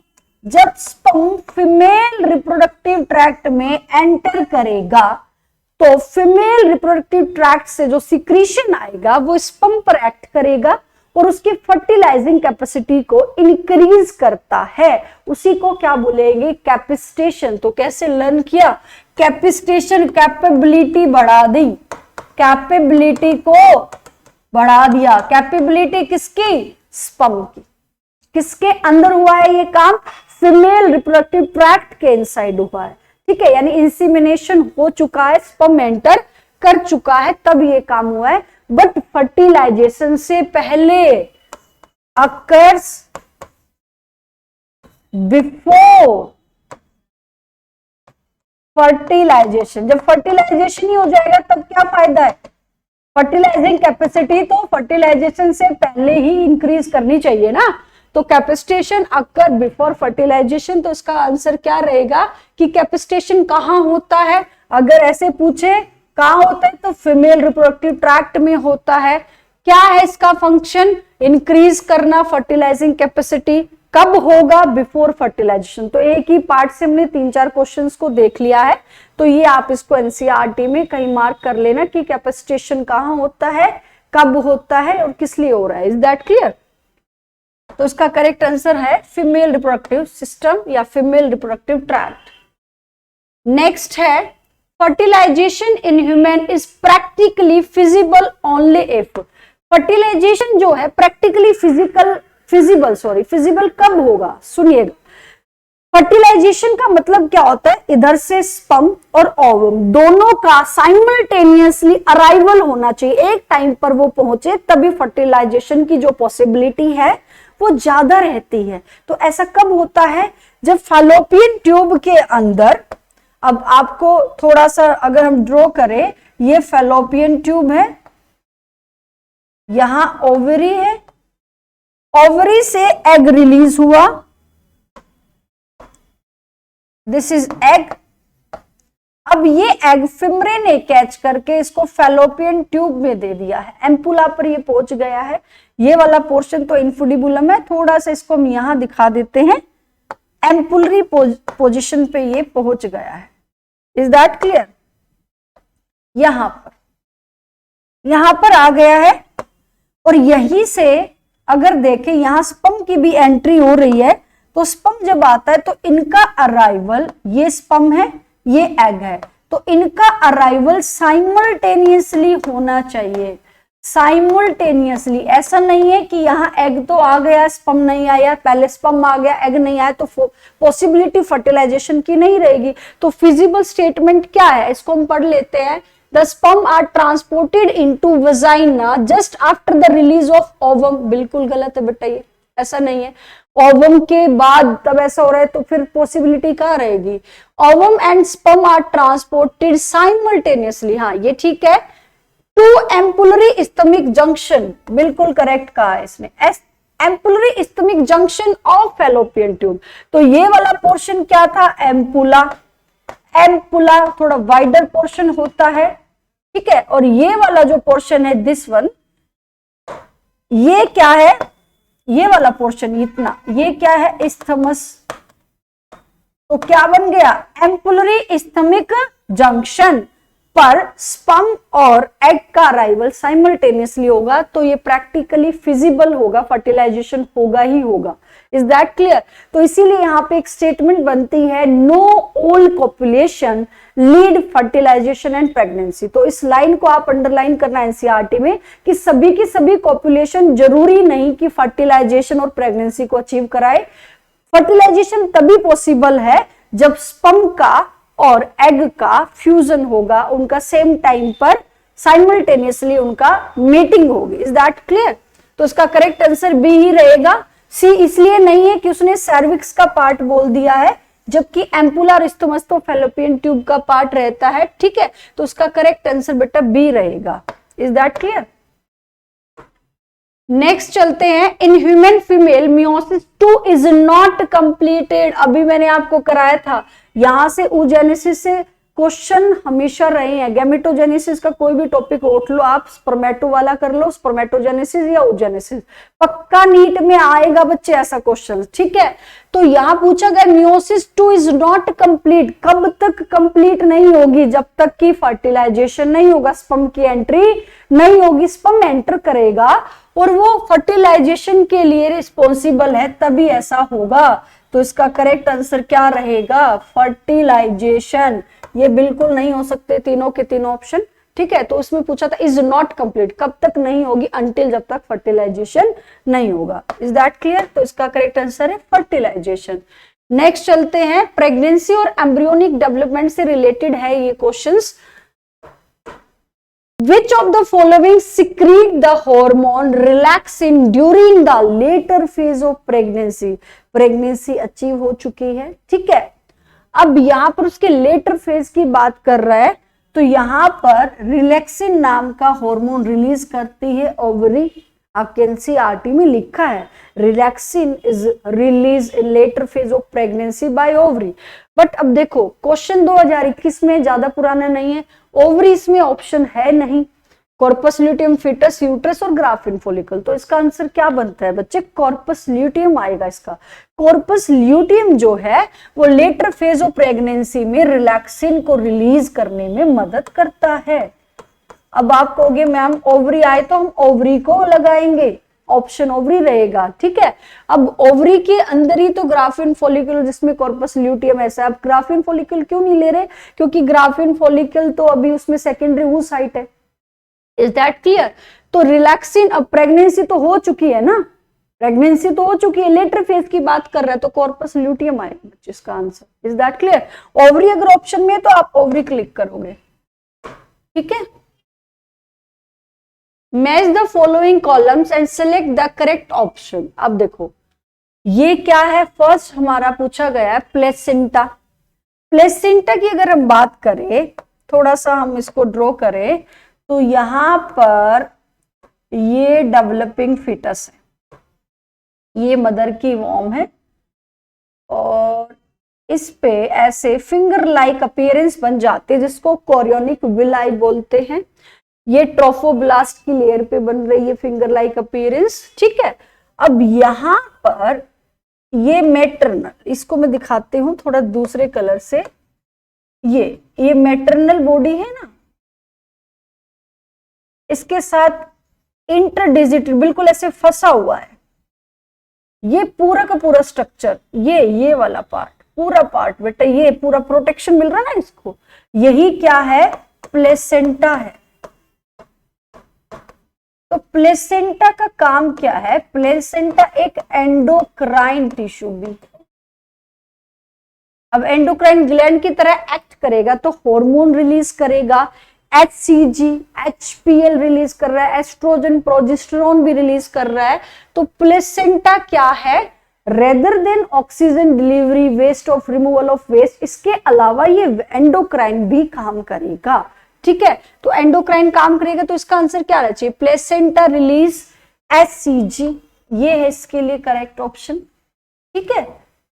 जब स्पर्म फीमेल रिप्रोडक्टिव ट्रैक्ट में एंटर करेगा तो फीमेल रिप्रोडक्टिव ट्रैक्ट से जो सिक्रीशन आएगा वो स्पर्म पर एक्ट करेगा और उसकी फर्टिलाइजिंग कैपेसिटी को इंक्रीज करता है। उसी को क्या बोलेंगे? कैपेसिटेशन। तो कैसे लर्न किया? कैपेसिटेशन, कैपेबिलिटी बढ़ा दी, कैपेबिलिटी को बढ़ा दिया। कैपेबिलिटी किसकी? स्पर्म की। किसके अंदर हुआ है ये काम? फीमेल रिप्रोडक्टिव ट्रैक्ट के इनसाइड हुआ है। ठीक है, यानी इंसीमिनेशन हो चुका है, स्पर्म एंटर कर चुका है, तब ये काम हुआ है। बट फर्टिलाइजेशन से पहले, अकर्स बिफोर फर्टिलाइजेशन। जब फर्टिलाइजेशन ही हो जाएगा तब क्या फायदा है? फर्टिलाइजिंग कैपेसिटी तो फर्टिलाइजेशन से पहले ही इंक्रीज करनी चाहिए ना। तो कैपेसिटेशन अकर बिफोर फर्टिलाइजेशन, तो इसका आंसर क्या रहेगा कि कैपेसिटेशन कहां होता है? अगर ऐसे पूछे कहां होता है तो फीमेल रिप्रोडक्टिव ट्रैक्ट में होता है। क्या है इसका फंक्शन? इंक्रीज करना फर्टिलाइजिंग कैपेसिटी। कब होगा? Before fertilisation. तो एक ही पार्ट से हमने 3-4 क्वेश्चंस को देख लिया है, तो ये आप इसको एनसीईआरटी में कहीं मार्क कर लेना कि कैपेसिटेशन कहां होता है, कब होता है और किस लिए हो रहा है। Is that clear? तो इसका करेक्ट आंसर है फीमेल रिप्रोडक्टिव सिस्टम या फीमेल रिप्रोडक्टिव ट्रैक्ट। नेक्स्ट है fertilisation in human is practically feasible only if. Fertilisation जो है प्रैक्टिकली फिजिबल कब होगा, सुनिएगा। फर्टिलाइजेशन का मतलब क्या होता है, इधर से स्पर्म और ओवम दोनों का साइमल्टेनियसली अराइवल होना चाहिए, एक टाइम पर वो पहुंचे, तभी फर्टिलाइजेशन की जो पॉसिबिलिटी है वो ज्यादा रहती है। तो ऐसा कब होता है, जब फैलोपियन ट्यूब के अंदर, अब आपको थोड़ा सा अगर हम ड्रॉ करें, ये फैलोपियन ट्यूब है, यहां ओवरी है, ओवरी से एग रिलीज हुआ, दिस इज एग। अब ये एग फिमरे ने कैच करके इसको फैलोपियन ट्यूब में दे दिया है, एम्पुला पर ये पहुंच गया है। ये वाला पोर्शन तो इन्फुडिबुलम है, थोड़ा सा इसको हम यहां दिखा देते हैं, एम्पुलरी पोजीशन पे ये पहुंच गया है। Is that clear? यहां पर आ गया है, और यहीं से अगर देखें यहां स्पर्म की भी एंट्री हो रही है, तो स्पर्म जब आता है तो इनका अराइवल, ये स्पर्म है, ये एग है, तो इनका अराइवल साइमल्टेनियसली होना चाहिए। साइमल्टेनियसली, ऐसा नहीं है कि यहाँ एग तो आ गया स्पर्म नहीं आया, पहले स्पर्म आ गया एग नहीं आया, तो पॉसिबिलिटी फर्टिलाइजेशन की नहीं रहेगी। तो फिजिबल स्टेटमेंट क्या है, इसको हम पढ़ लेते हैं। The sperm are transported into vagina just after the release of ovum। बिल्कुल गलत है बेटा, ये ऐसा नहीं है। ओवम के बाद तब ऐसा हो रहा है, तो फिर पॉसिबिलिटी कहाँ रहेगी। Ovum and sperm are transported simultaneously, हाँ ये ठीक है, टू एम्पुलरी इस्थमिक जंक्शन, बिल्कुल करेक्ट कहा है इसने, ampullary isthmic junction of Fallopian tube. तो ये वाला पोर्शन क्या था, एम्पुला। एम्पुला थोड़ा वाइडर पोर्शन होता है, ठीक है, और ये वाला जो पोर्शन है दिस वन, ये क्या है, ये वाला पोर्शन इतना, ये क्या है, इस्थमस। तो क्या बन गया, एम्पुलरी इस्थमिक जंक्शन पर स्पर्म और एग का अराइवल साइमल्टेनियसली होगा, तो ये प्रैक्टिकली फिजिबल होगा, फर्टिलाइजेशन होगा ही होगा। Is that clear? तो इसीलिए यहाँ पे एक स्टेटमेंट बनती है, no all copulation lead fertilisation and pregnancy. तो इस लाइन को आप अंडरलाइन करना एनसीईआरटी में, कि सभी की सभी कॉपुलेशन जरूरी नहीं कि फर्टिलाइजेशन और प्रेगनेंसी को अचीव कराए। फर्टिलाइजेशन तभी पॉसिबल है जब स्पर्म का और एग का फ्यूजन होगा, उनका सेम टाइम पर साइमल्टेनियसली उनका मीटिंग होगी। Is that clear? तो इसका करेक्ट आंसर बी ही रहेगा। सी इसलिए नहीं है कि उसने सर्विक्स का पार्ट बोल दिया है, जबकि एम्पुला और इस्थमस तो फैलोपियन ट्यूब का पार्ट रहता है, ठीक है, तो उसका करेक्ट आंसर बेटा बी रहेगा। Is that clear? नेक्स्ट चलते हैं, in human female meiosis 2 is not completed. अभी मैंने आपको कराया था, यहां से oogenesis से क्वेश्चन हमेशा रहे हैं। गैमेटोजेनेसिस का कोई भी टॉपिक उठ लो आप, स्पर्मेटो वाला कर लो, स्पर्मेटोजेनेसिस या oogenesis, पक्का नीट में आएगा बच्चे ऐसा क्वेश्चन, ठीक है। तो यहां पूछा गया मियोसिस 2 इज नॉट कंप्लीट, कब तक कंप्लीट नहीं होगी, जब तक कि फर्टिलाइजेशन नहीं होगा, स्पर्म की एंट्री नहीं होगी। स्पर्म एंटर करेगा और वो फर्टिलाइजेशन के लिए रिस्पॉन्सिबल है, तभी ऐसा होगा। तो इसका करेक्ट आंसर क्या रहेगा, फर्टिलाइजेशन। ये बिल्कुल नहीं हो सकते तीनों के तीनों ऑप्शन, ठीक है। तो उसमें पूछा था इज नॉट कंप्लीट, कब तक नहीं होगी, अंटिल जब तक फर्टिलाइजेशन नहीं होगा। Is that clear? तो इसका करेक्ट आंसर है फर्टिलाइजेशन। नेक्स्ट चलते हैं, प्रेगनेंसी और एम्ब्रियोनिक डेवलपमेंट से रिलेटेड है ये questions. Which of the following secrete the hormone relaxin during the later phase of pregnancy? Pregnancy achieve हो चुकी है, ठीक है। अब यहां पर उसके लेटर फेज की बात कर रहा है, तो यहां पर रिलैक्सिन नाम का हार्मोन रिलीज करती है ओवरी। आपके एनसीईआरटी में लिखा है relaxin is release in later phase of pregnancy bye ovary. But अब देखो क्वेश्चन 2021 में, ज्यादा पुराना नहीं है, ओवरीज में ऑप्शन है नहीं, कॉर्पस ल्यूटियम, फीटस, यूट्रस और ग्राफिन फॉलिकल। तो इसका आंसर क्या बनता है बच्चे, कॉर्पस ल्यूटियम आएगा इसका। कॉर्पस ल्यूटियम जो है वो लेटर फेज ऑफ प्रेगनेंसी में रिलैक्सिन को रिलीज करने में मदद करता है। अब आप कहोगे मैम ओवरी आए तो हम ओवरी को लगाएंगे, ऑप्शन ओवरी रहेगा। ठीक है, अब ओवरी के अंदर ही तो ग्राफिन फॉलिकल जिसमें कॉर्पस ल्यूटियम ऐसा है। अब ग्राफिन फॉलिकल क्यों नहीं ले रहे, क्योंकि ग्राफिन फॉलिकल तो अभी उसमें सेकेंडरी oocyte है। Is that clear? तो रिलैक्सिन, अब प्रेगनेंसी तो हो चुकी है ना, प्रेगनेंसी तो हो चुकी है, लेटर फेज की बात कर रहे हैं तो कॉर्पस ल्यूटियम आएगा बच्चे इसका answer. Is that clear? Ovary अगर ऑप्शन में है तो आप ओवरी क्लिक करोगे। ठीक है, match the following columns and select the correct option. अब देखो ये क्या है, फर्स्ट हमारा पूछा गया है प्लेसेंटा। प्लेसेंटा की अगर हम बात करें, थोड़ा सा हम इसको ड्रॉ करें, तो यहां पर ये डेवलपिंग फीटस है, ये मदर की वॉर्म है, और इस पे ऐसे फिंगर लाइक अपीयरेंस बन जाते हैं जिसको कोरियोनिक विलाई बोलते हैं। ये ट्रोफोब्लास्ट की लेयर पे बन रही है फिंगर लाइक अपीयरेंस। ठीक है, अब यहां पर ये मैटरनल, इसको मैं दिखाती हूं थोड़ा दूसरे कलर से, ये मैटरनल बॉडी है ना, इसके साथ इंटरडिजिटेड बिल्कुल ऐसे फंसा हुआ है, ये पूरा का पूरा स्ट्रक्चर, ये वाला पार्ट, पूरा पार्ट बेटा, ये पूरा प्रोटेक्शन मिल रहा है ना इसको, यही क्या है, प्लेसेंटा है। तो प्लेसेंटा का काम क्या है, प्लेसेंटा एक एंडोक्राइन टिश्यू भी है। अब एंडोक्राइन ग्लैंड की तरह एक्ट करेगा तो हार्मोन रिलीज करेगा, HCG, HPL रिलीज कर रहा है, एस्ट्रोजन प्रोजेस्टेरोन भी रिलीज कर रहा है। तो प्लेसेंटा क्या है, rather than oxygen delivery, waste of removal of waste, इसके अलावा ये एंडोक्राइन भी काम करेगा। ठीक है, तो एंडोक्राइन काम करेगा तो इसका आंसर क्या रहना चाहिए, प्लेसेंटा रिलीज HCG, ये है इसके लिए करेक्ट ऑप्शन। ठीक है,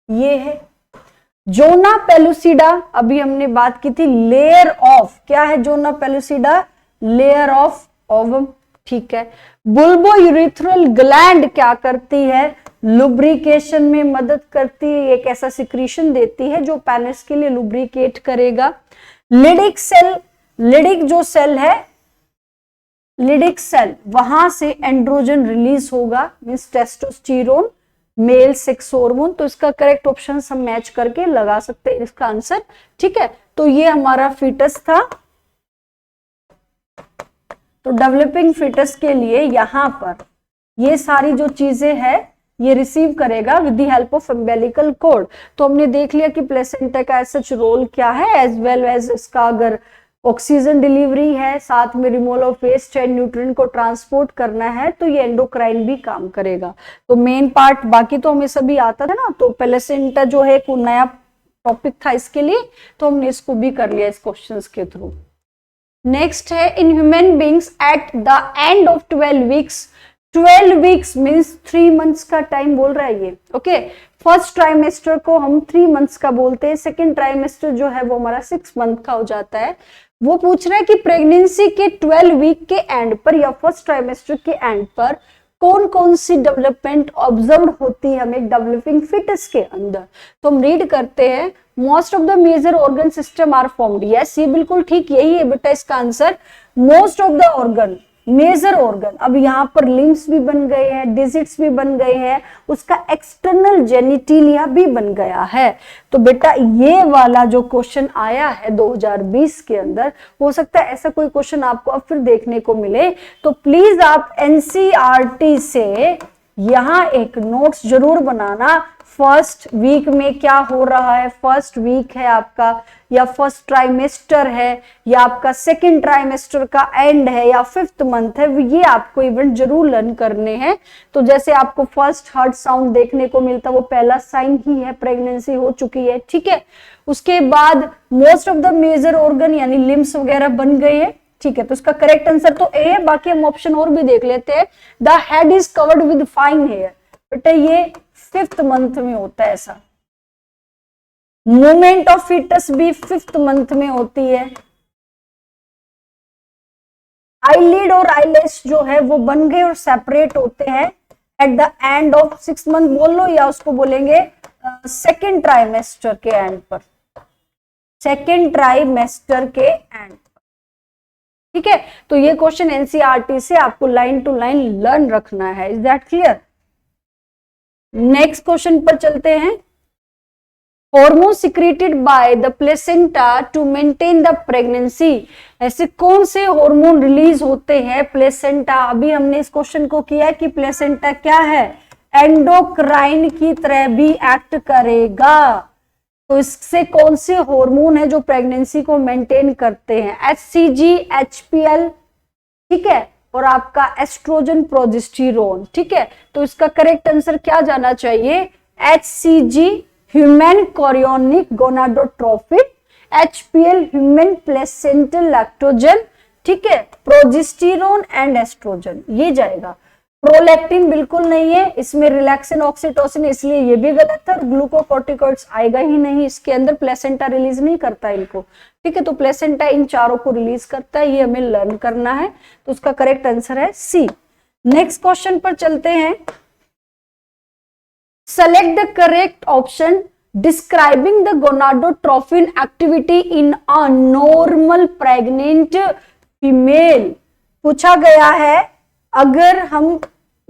ये है जोना पेलुसिडा, अभी हमने बात की थी, लेयर ऑफ, क्या है zona pellucida, layer of ovum. ठीक है, बुल्बो यूरिथ्रल ग्लैंड क्या करती है, लुब्रिकेशन में मदद करती है, एक ऐसा सिक्रीशन देती है जो पेनिस के लिए लुब्रिकेट करेगा। लिडिक सेल, लिडिक जो सेल है, लिडिक सेल, वहां से एंड्रोजन रिलीज होगा, means testosterone, male sex hormone. तो इसका करेक्ट ऑप्शन हम मैच करके लगा सकते हैं इसका आंसर। ठीक है, तो ये हमारा फीटस था। तो डेवलपिंग फीटस के लिए यहां पर ये सारी जो चीजें हैं ये रिसीव करेगा with the help of umbilical cord. तो हमने देख लिया कि प्लेसेंटा का सच रोल क्या है, एज वेल एज इसका अगर ऑक्सीजन डिलीवरी है, साथ में removal of waste and nutrient को ट्रांसपोर्ट करना है, तो ये एंडोक्राइन भी काम करेगा। तो मेन पार्ट बाकी तो हमें सभी आता था ना, तो प्लेसेंटा जो है एक नया टॉपिक था इसके लिए, तो हमने इसको भी कर लिया इस क्वेश्चंस के थ्रू। नेक्स्ट है in human beings at the end of 12 weeks, 12 weeks means 3 months का टाइम बोल रहा है ये। ओके, फर्स्ट ट्राइमेस्टर को हम 3 मंथ्स का बोलते हैं, सेकेंड ट्राइमेस्टर जो है वो हमारा 6 मंथ का हो जाता है। वो पूछ रहा है कि प्रेगनेंसी के 12 वीक के एंड पर या फर्स्ट ट्राइमेस्टर के एंड पर कौन कौन सी डेवलपमेंट ऑब्जर्व होती है हमें डेवलपिंग फिटस के अंदर। तो हम रीड करते हैं, most of the major organ system are formed. Yes, ये बिल्कुल ठीक यही है बेटा इसका आंसर, most of the organ, major organ. अब यहाँ पर लिम्स भी बन गए हैं, डिजिट्स भी बन गए हैं, उसका एक्सटर्नल जेनिटिलिया भी बन गया है। तो बेटा ये वाला जो क्वेश्चन आया है 2020 के अंदर, हो सकता है ऐसा कोई क्वेश्चन आपको अब फिर देखने को मिले। तो प्लीज आप एनसीईआरटी से यहाँ एक नोट्स जरूर बनाना, फर्स्ट वीक में क्या हो रहा है, फर्स्ट वीक है आपका या फर्स्ट ट्राइमेस्टर है या आपका सेकेंड ट्राइमेस्टर का एंड है या 5th मंथ है, ये आपको इवेंट जरूर लर्न करने हैं। तो जैसे आपको फर्स्ट हार्ट साउंड देखने को मिलता है वो पहला साइन ही है, प्रेगनेंसी हो चुकी है। ठीक है, उसके बाद most of the major organ यानी लिम्स वगैरह बन गए हैं। ठीक है, तो इसका करेक्ट आंसर तो ए है, बाकी हम ऑप्शन और भी देख लेते हैं। The head is covered with fine hair, बेटा ये 5th मंथ में होता है ऐसा। मूवमेंट ऑफ फीटस भी 5th मंथ में होती है। आईलिड और आईलैश जो है वो बन गए और सेपरेट होते हैं at the end of 6th month बोल लो, या उसको बोलेंगे सेकेंड ट्राइमेस्टर के एंड पर, सेकेंड ट्राइमेस्टर के एंड। ठीक है, तो ये क्वेश्चन एनसीईआरटी से आपको लाइन टू लाइन लर्न रखना है। Is that clear? Next question पर चलते हैं। Hormone secreted by the placenta to maintain the pregnancy. ऐसे कौन से हार्मोन रिलीज होते हैं प्लेसेंटा? अभी हमने इस क्वेश्चन को किया कि प्लेसेंटा क्या है, एंडोक्राइन की तरह भी एक्ट करेगा। तो इससे कौन से हार्मोन है जो प्रेगनेंसी को मेंटेन करते हैं? HCG, HPL, ठीक है, और आपका एस्ट्रोजन, प्रोजेस्टेरोन। ठीक है, तो इसका करेक्ट आंसर क्या जाना चाहिए? HCG human chorionic gonadotropin, HPL human placental lactogen, ठीक है, प्रोजेस्टेरोन एंड एस्ट्रोजन, ये जाएगा। प्रोलैक्टिन बिल्कुल नहीं है, इसमें रिलैक्सिन, ऑक्सीटोसिन, इसलिए ये भी गलत है। ग्लूकोकॉर्टिकॉइड्स आएगा ही नहीं इसके अंदर, प्लेसेंटा रिलीज नहीं करता इनको। ठीक है, तो प्लेसेंटा इन चारों को रिलीज करता है, ये हमें लर्न करना है। तो उसका करेक्ट आंसर है सी। नेक्स्ट क्वेश्चन पर चलते हैं। Select the correct option describing the gonadotropin activity in a normal pregnant female. पूछा गया है अगर हम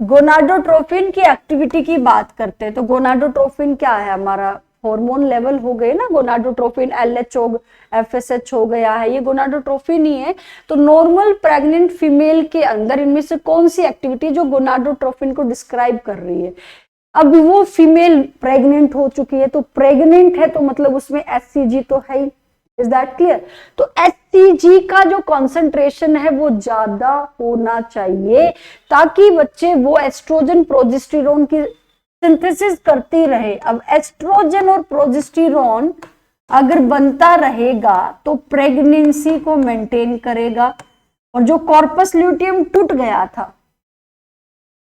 गोनाडोट्रोपिन की एक्टिविटी की बात करते हैं तो गोनाडोट्रोपिन क्या है? हमारा हार्मोन लेवल हो गए ना, गोनाडोट्रोपिन LH हो, FSH हो गया है, ये गोनाडोट्रोपिन ही है। तो नॉर्मल प्रेग्नेंट फीमेल के अंदर इनमें से कौन सी एक्टिविटी जो गोनाडोट्रोपिन को डिस्क्राइब कर रही है? अब वो फीमेल प्रेग्नेंट हो चुकी है, तो प्रेग्नेंट है तो मतलब उसमें HCG तो है ही। Is that clear? तो HCG का जो कॉन्सेंट्रेशन है वो ज्यादा होना चाहिए ताकि बच्चे वो एस्ट्रोजन, प्रोजेस्टेरोन की सिंथेसिस करती रहे। अब एस्ट्रोजन और प्रोजेस्टेरोन अगर बनता रहेगा तो प्रेगनेंसी को मेंटेन करेगा। और जो कॉर्पस ल्यूटियम टूट गया था,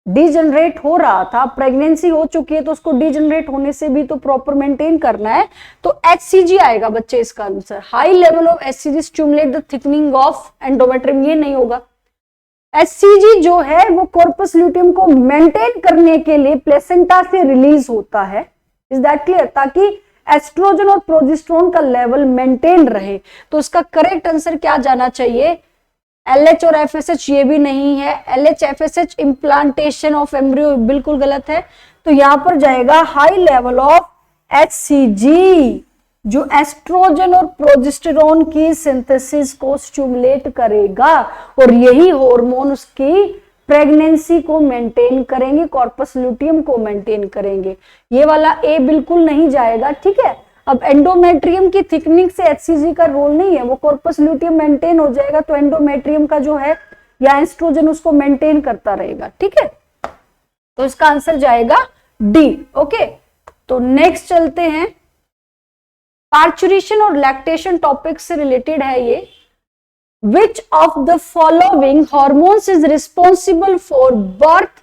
डिजनरेट हो रहा था, प्रेगनेंसी हो चुकी है तो उसको डिजनरेट होने से भी तो प्रॉपर मेंटेन करना है, तो HCG आएगा बच्चे इसका answer. High level of HCG stimulate the thickening of endometrium, ये नहीं होगा। HCG जो है वो कॉर्पस ल्यूटियम को मेंटेन करने के लिए प्लेसेंटा से रिलीज होता है। Is that clear? ताकि एस्ट्रोजन और प्रोजेस्टेरोन का लेवल मेंटेन रहे। तो इसका करेक्ट आंसर क्या जाना चाहिए? LH और FSH ये भी नहीं है। LH FSH implantation of embryo बिल्कुल गलत है। तो यहां पर जाएगा हाई लेवल ऑफ HCG जो एस्ट्रोजन और प्रोजेस्टेरोन की सिंथेसिस को स्टिमुलेट करेगा और यही हार्मोन उसकी प्रेगनेंसी को मेंटेन करेंगे, कॉर्पस ल्यूटियम को मेंटेन करेंगे। ये वाला ए बिल्कुल नहीं जाएगा। ठीक है, अब एंडोमेट्रियम की थिकनिंग से HCG का रोल नहीं है, वो कॉर्पस ल्यूटियम मेंटेन हो जाएगा तो एंडोमेट्रियम का जो है या एस्ट्रोजन उसको मेंटेन करता रहेगा। ठीक है, तो इसका आंसर जाएगा डी। ओके, तो नेक्स्ट चलते हैं। पार्चुरेशन और लैक्टेशन टॉपिक से रिलेटेड है ये। Which of the following hormones is responsible for birth,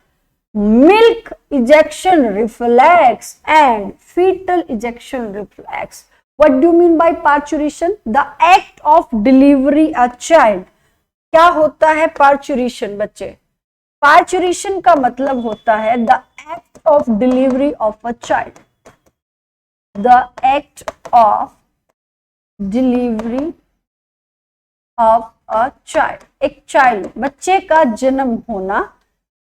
milk ejection reflex and fetal ejection reflex? What do you mean by parturition? The act of delivery a child. क्या होता है parturition बच्चे? Parturition का मतलब होता है the act of delivery of a child. The act of delivery of a child. एक child, बच्चे का जन्म होना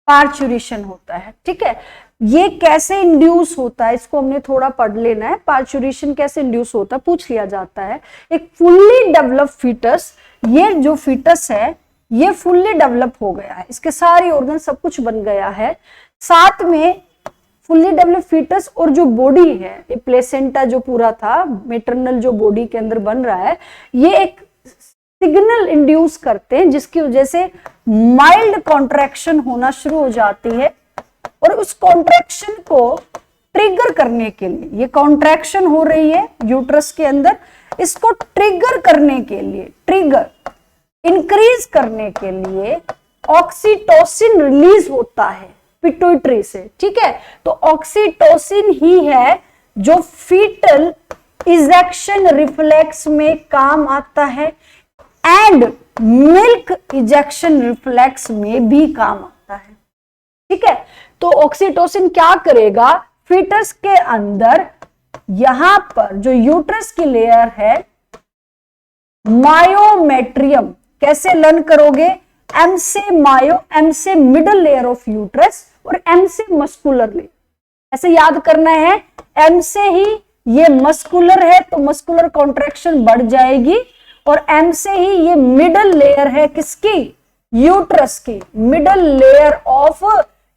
पार्चुरेशन होता है। ठीक है, ये कैसे इंड्यूस होता है इसको हमने थोड़ा पढ़ लेना है। पार्चुरेशन कैसे इंड्यूस होता है पूछ लिया जाता है। एक फुल्ली डेवलप फीटस, ये जो फीटस है ये फुल्ली डेवलप हो गया है, इसके सारे ऑर्गन सब कुछ बन गया है, साथ में फुल्ली डेवलप फीटस और जो बॉडी है ये प्लेसेंटा जो पूरा था मेटरनल जो बॉडी के अंदर बन रहा है, ये एक सिग्नल इंड्यूस करते हैं जिसकी वजह से माइल्ड कॉन्ट्रैक्शन होना शुरू हो जाती है और उस कॉन्ट्रैक्शन को ट्रिगर करने के लिए, ये कॉन्ट्रैक्शन हो रही है यूट्रस के अंदर, इसको ट्रिगर करने के लिए, ट्रिगर इंक्रीज करने के लिए ऑक्सीटोसिन रिलीज होता है पिट्यूटरी से। ठीक है, तो ऑक्सीटोसिन ही है जो फीटल इजेक्शन रिफ्लेक्स में काम आता है एंड मिल्क इजेक्शन रिफ्लेक्स में भी काम आता है। ठीक है, तो ऑक्सीटोसिन क्या करेगा, फीटस के अंदर यहां पर जो यूट्रस की लेयर है मायोमेट्रियम, कैसे लर्न करोगे? एम से मायो, एम से मिडल लेयर ऑफ यूट्रस और एम से मस्कुलर लेयर, ऐसे याद करना है। एम से ही ये मस्कुलर है तो मस्कुलर कॉन्ट्रैक्शन बढ़ जाएगी, और एम से ही ये मिडल लेयर है किसकी? यूट्रस की, मिडल लेयर ऑफ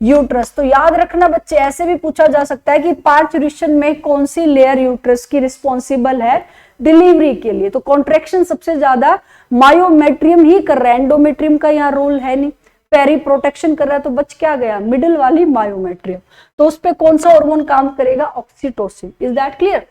यूट्रस। तो याद रखना बच्चे, ऐसे भी पूछा जा सकता है कि पार्चुरेशन में कौन सी लेयर यूट्रस की रिस्पॉन्सिबल है डिलीवरी के लिए? तो कॉन्ट्रैक्शन सबसे ज्यादा मायोमेट्रियम ही कर रहा है, एंडोमेट्रियम का यहाँ रोल है नहीं। पेरी प्रोटेक्शन कर रहा है तो बच क्या गया? मिडिल वाली मायोमेट्रियम। तो उस पे कौन सा हार्मोन काम करेगा? Oxytocin. Is that clear?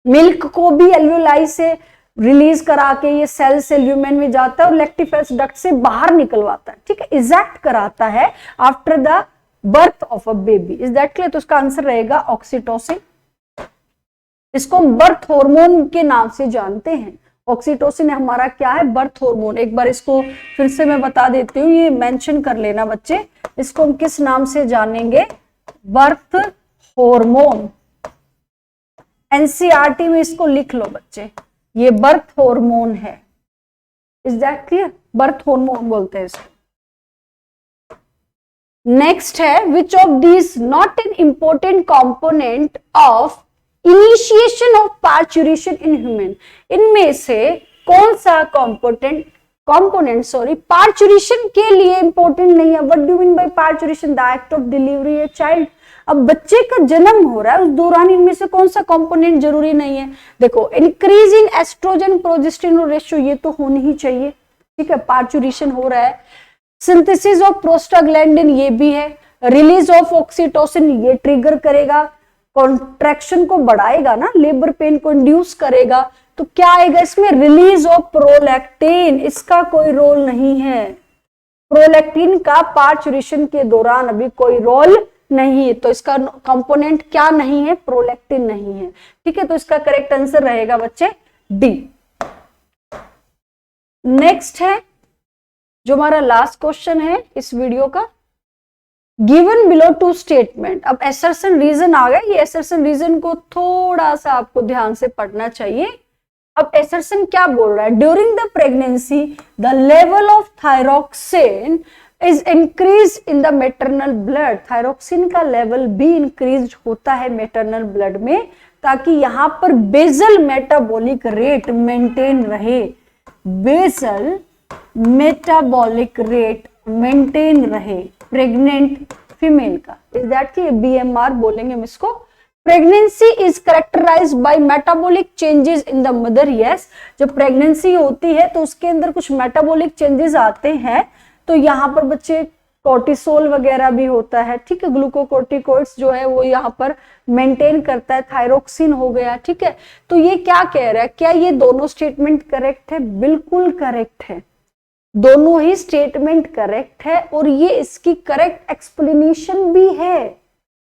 Milk को भी एल्वियोलाई से रिलीज करा के ये सेल से ल्यूमेन में जाता है और लैक्टिफेरस डक्ट से बाहर निकलवाता है, ठीक है, इजेक्ट कराता है after the birth of a baby. Is that clear? तो इसका आंसर रहेगा ऑक्सीटोसिन। इसको हम बर्थ हार्मोन के नाम से जानते हैं। ऑक्सीटोसिन हमारा क्या है? Birth hormone. एक बार इसको फिर से मैं बता देती हूँ, ये मेंशन कर लेना बच्चे। इसको हम किस नाम से जानेंगे? Birth hormone. एनसीईआरटी में इसको लिख लो बच्चे, ये बर्थ हार्मोन है। Is that clear? Birth hormone बोलते हैं इसको। नेक्स्ट है, which of these not an important component of initiation of parturition in human? इनमें से कौन सा कंपोनेंट पार्चुरेशन के लिए इंपॉर्टेंट नहीं है? What do mean by parturition? The act of delivery a child. अब बच्चे का जन्म हो रहा है, उस दौरान इनमें से कौन सा कंपोनेंट जरूरी नहीं है? देखो, increase in oestrogen progesterone ratio, ये तो होनी ही चाहिए, ठीक है, पार्चुरेशन हो रहा है। सिंथेसिस ऑफ प्रोस्टाग्लैंडिन, ये भी है। रिलीज ऑफ ऑक्सीटोसिन, ये ट्रिगर करेगा, कॉन्ट्रैक्शन को बढ़ाएगा ना, लेबर पेन को इंड्यूस करेगा। तो क्या आएगा इसमें? रिलीज ऑफ प्रोलैक्टिन, इसका कोई रोल नहीं है। प्रोलैक्टिन का पार्चुरेशन के दौरान अभी कोई रोल नहीं है, तो इसका कंपोनेंट क्या नहीं है? प्रोलैक्टिन नहीं है, ठीक है। तो इसका करेक्ट आंसर रहेगा बच्चे डी। नेक्स्ट है जो हमारा लास्ट क्वेश्चन है इस वीडियो का, गिवन बिलो टू स्टेटमेंट। अब एसर्शन रीजन आ गया, ये एसर्शन रीजन को थोड़ा सा आपको ध्यान से पढ़ना चाहिए। अब एसर्शन क्या बोल रहा है? During the pregnancy the level of thyroxine is increase in the maternal blood. Thyroxine का लेवल भी इंक्रीज होता है मेटरनल ब्लड में, ताकि यहां पर बेसल मेटाबॉलिक रेट मेंटेन रहे। बेसल मेटाबॉलिक रेट मेंटेन रहे प्रेग्नेंट फीमेल का। इज दैट की बीएमआर बोलेंगे हम इसको। Pregnancy is characterised by metabolic changes in the mother. Yes, जब प्रेगनेंसी होती है तो उसके अंदर कुछ मेटाबॉलिक चेंजेस आते हैं, तो यहाँ पर बच्चे कोर्टिसोल वगैरह भी होता है, ठीक है, ग्लूकोकोर्टिकोइड्स जो है वो यहाँ पर मेंटेन करता है, थायरोक्सिन हो गया, ठीक है। तो ये क्या कह रहा है? क्या ये दोनों स्टेटमेंट करेक्ट है? बिल्कुल करेक्ट है, दोनों ही स्टेटमेंट करेक्ट है, और ये इसकी करेक्ट एक्सप्लेनेशन भी है,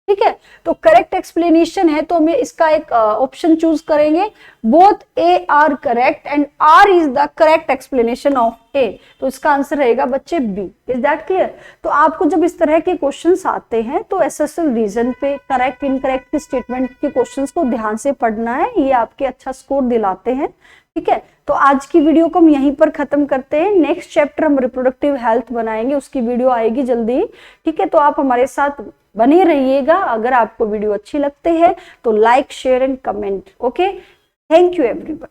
ठीक है। तो करेक्ट एक्सप्लेनेशन है तो हम इसका एक ऑप्शन चूज करेंगे। Both A R correct and R is the correct explanation of A. तो इसका आंसर रहेगा बच्चे बी। Is that clear? तो आपको जब इस तरह के क्वेश्चंस आते हैं तो एसएसएल रीजन पे करेक्ट इनकरेक्ट के स्टेटमेंट के क्वेश्चंस को ध्यान से पढ़ना है, ये आपके अच्छा स्कोर दिलाते हैं, ठीक है। तो आज की वीडियो को हम यहीं पर खत्म करते हैं। नेक्स्ट चैप्टर हम रिप्रोडक्टिव हेल्थ बनाएंगे, उसकी वीडियो आएगी जल्दी, ठीक है। तो आप हमारे साथ बने रहिएगा। अगर आपको वीडियो अच्छी लगती है तो like, share and comment. Okay, thank you everyone.